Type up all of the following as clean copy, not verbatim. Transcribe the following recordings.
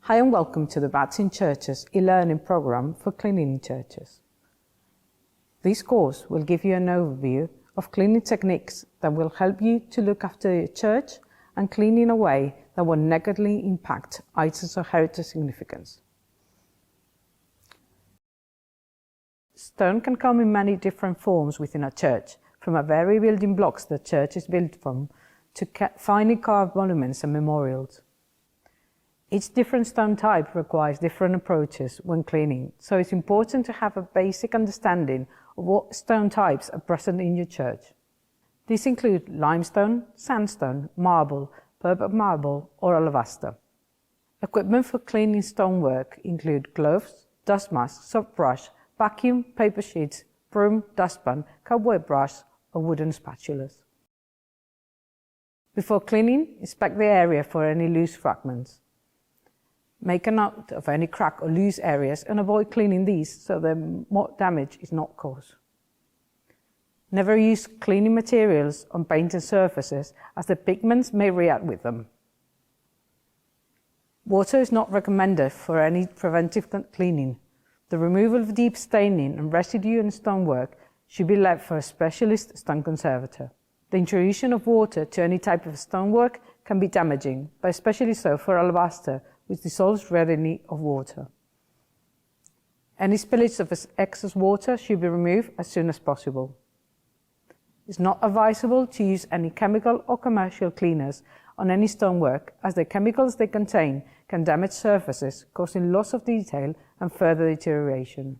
Hi and welcome to the Bats in Churches e-learning program for cleaning in churches. This course will give you an overview of cleaning techniques that will help you to look after your church and clean in a way that will negatively impact items of heritage significance. Stone can come in many different forms within a church, from a very building blocks the church is built from to finely carved monuments and memorials. Each different stone type requires different approaches when cleaning, so it's important to have a basic understanding of what stone types are present in your church. These include limestone, sandstone, marble, purple marble or alabaster. Equipment for cleaning stonework include gloves, dust mask, soft brush, vacuum, paper sheets, broom, dustpan, cobweb brush or wooden spatulas. Before cleaning, inspect the area for any loose fragments. Make a note of any crack or loose areas and avoid cleaning these so that more damage is not caused. Never use cleaning materials on painted surfaces as the pigments may react with them. Water is not recommended for any preventive cleaning. The removal of deep staining and residue in stonework should be left for a specialist stone conservator. The introduction of water to any type of stonework can be damaging, but especially so for alabaster, which dissolves readily of water. Any spillage of excess water should be removed as soon as possible. It's not advisable to use any chemical or commercial cleaners on any stonework, as the chemicals they contain can damage surfaces, causing loss of detail and further deterioration.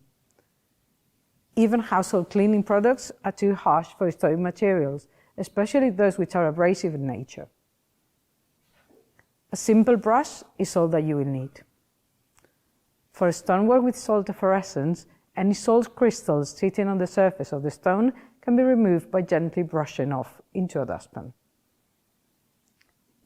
Even household cleaning products are too harsh for stone materials, especially those which are abrasive in nature. A simple brush is all that you will need. For a stonework with salt efflorescence, any salt crystals sitting on the surface of the stone can be removed by gently brushing off into a dustpan.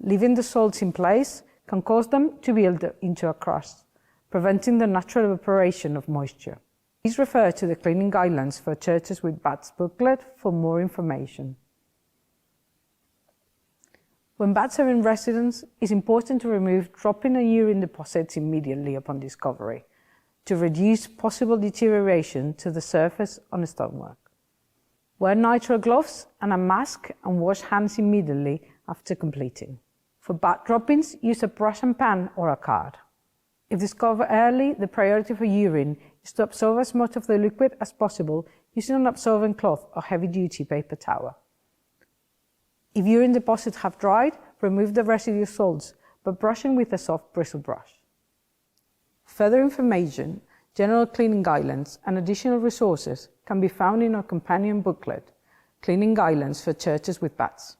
Leaving the salts in place can cause them to build into a crust, preventing the natural evaporation of moisture. Please refer to the cleaning guidelines for churches with bats booklet for more information. When bats are in residence, it's important to remove dropping and urine deposits immediately upon discovery to reduce possible deterioration to the surface on the stonework. Wear nitrile gloves and a mask and wash hands immediately after completing. For bat droppings, use a brush and pan or a card. If discovered early, the priority for urine is to absorb as much of the liquid as possible using an absorbent cloth or heavy-duty paper towel. If urine deposits have dried, remove the residue salts by brushing with a soft bristle brush. Further information, general cleaning guidelines and additional resources can be found in our companion booklet, Cleaning Guidelines for Churches with Bats.